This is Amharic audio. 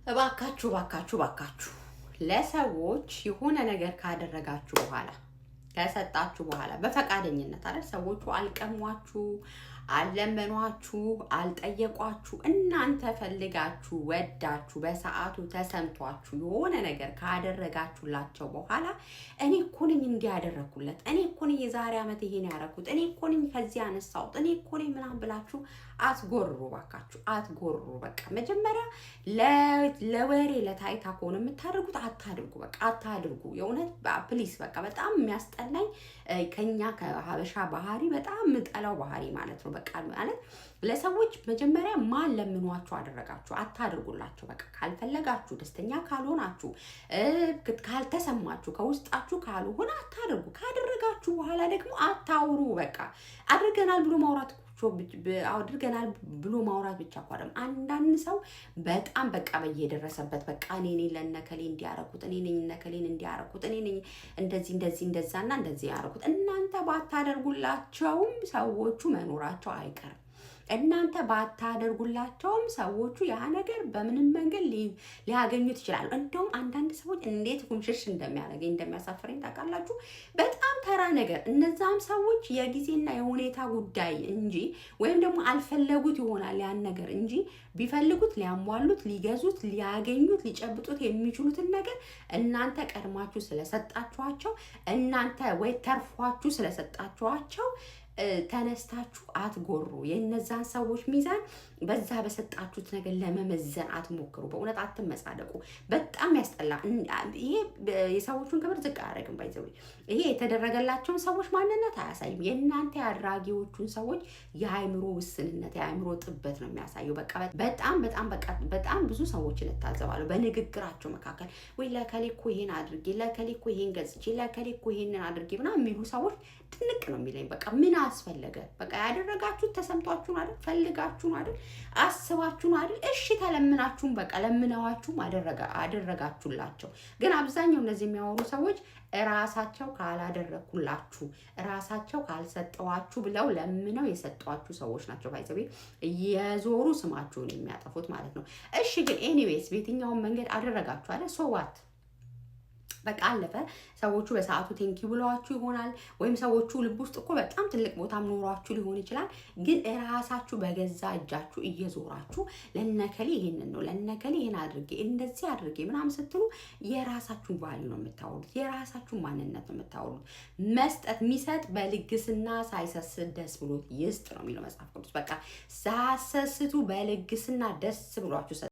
እባካችሁ ለሰዎች የሆነ ነገር ካደረጋችሁ በኋላ ከሰጣችሁ በኋላ በፈቃደኝነት አይደል? ሰዎቹ አልቀሟችሁ፣ አልለመኗችሁ፣ አልጠየቋችሁ። እናንተ ፈልጋችሁ ወዳችሁ በሰዓቱ ተሰምቷችሁ የሆነ ነገር ካደረጋችሁላቸው በኋላ እኔ እኮ ነኝ እንዲያደረኩለት፣ እኔ እኮ ነኝ የዛሬ ዓመት ይሄን ያደረኩት፣ እኔ እኮ ነኝ ከዚህ አነሳሁት፣ እኔ እኮ ነኝ ምናምን ብላችሁ አትጎርሩ። ባካችሁ አትጎርሩ። በቃ መጀመሪያ ለወሬ ለታይታ ከሆነ የምታደርጉት አታድርጉ። በቃ አታድርጉ። የእውነት ፕሊስ። በቃ በጣም የሚያስጠላኝ ከኛ ከሀበሻ ባህሪ በጣም የምጠላው ባህሪ ማለት ነው። በቃ ማለት ለሰዎች መጀመሪያ ማን ለምኗችሁ አደረጋችሁ፣ አታድርጉላቸው። በቃ ካልፈለጋችሁ፣ ደስተኛ ካልሆናችሁ፣ ካልተሰማችሁ፣ ከውስጣችሁ ካልሆነ አታድርጉ። ካደረጋችሁ በኋላ ደግሞ አታውሩ። በቃ አድርገናል ብሎ ማውራት አድርገናል ብሎ ማውራት ብቻ እኮ አይደለም። አንዳንድ ሰው በጣም በቃ በየደረሰበት በቃ እኔ ነኝ ለነከሌ እንዲያረኩት፣ እኔ ነኝ እነከሌን እንዲያረኩት፣ እኔ ነኝ እንደዛና እንደዚህ ያረኩት። እናንተ ባታደርጉላቸውም ሰዎቹ መኖራቸው አይቀርም። እናንተ ባታደርጉላቸውም ሰዎቹ ያ ነገር በምንም መንገድ ሊያገኙት ይችላሉ። እንደውም አንዳንድ ሰዎች እንዴት ኩንሽሽ እንደሚያሳፍረኝ ታውቃላችሁ? በጣም ተራ ነገር እነዛም ሰዎች የጊዜና የሁኔታ ጉዳይ እንጂ ወይም ደግሞ አልፈለጉት ይሆናል ያን ነገር እንጂ ቢፈልጉት ሊያሟሉት፣ ሊገዙት፣ ሊያገኙት፣ ሊጨብጡት የሚችሉትን ነገር እናንተ ቀድማችሁ ስለሰጣችኋቸው፣ እናንተ ወይ ተርፏችሁ ስለሰጣችኋቸው ተነስታችሁ አትጎሩ። የነዛን ሰዎች ሚዛን በዛ በሰጣችሁት ነገር ለመመዘን አትሞክሩ። በእውነት አትመጻደቁ። በጣም ያስጠላ። ይሄ የሰዎቹን ክብር ዝቅ አያደርግም። ባይዘው ይሄ የተደረገላቸውን ሰዎች ማንነት አያሳይም። የእናንተ ያድራጊዎቹን ሰዎች የአእምሮ ውስንነት፣ የአእምሮ ጥበት ነው የሚያሳየው። በጣም ብዙ ሰዎችን እታዘባለሁ በንግግራቸው መካከል ወይ ለከሌ እኮ ይሄን አድርጌ፣ ለከሌ እኮ ይሄን ገጽቼ፣ ለከሌ እኮ ይሄንን አድርጌ ምናምን የሚሉ ሰዎች ትንቅ ነው የሚለኝ። በቃ ምን አስፈለገ? በቃ ያደረጋችሁት ተሰምቷችሁ ነው አይደል? ፈልጋችሁ ነው አይደል? አስባችሁ ነው አይደል? እሺ ተለምናችሁም በቃ ለምነዋችሁም አደረጋችሁላቸው። ግን አብዛኛው እነዚህ የሚያወሩ ሰዎች ራሳቸው ካላደረኩላችሁ፣ ራሳቸው ካልሰጠዋችሁ ብለው ለምነው የሰጧችሁ ሰዎች ናቸው። ባይዘቤ የዞሩ ስማችሁን የሚያጠፉት ማለት ነው። እሺ ግን ኤኒዌይስ በየትኛውም መንገድ አደረጋችሁ አይደል? ሶዋት በቃ አለፈ። ሰዎቹ በሰዓቱ ቴንኪ ብለዋችሁ ይሆናል፣ ወይም ሰዎቹ ልብ ውስጥ እኮ በጣም ትልቅ ቦታም ኖሯችሁ ሊሆን ይችላል። ግን ራሳችሁ በገዛ እጃችሁ እየዞራችሁ ለነከሌ ይሄንን ነው ለነከሌ ይሄን አድርጌ እንደዚህ አድርጌ ምናምን ስትሉ የራሳችሁን ቫልዩ ነው የምታወሩት፣ የራሳችሁን ማንነት ነው የምታወሩት። መስጠት የሚሰጥ በልግስና ሳይሰስት ደስ ብሎት ይስጥ ነው የሚለው መጽሐፍ ቅዱስ። በቃ ሳሰስቱ በልግስና ደስ ብሏችሁ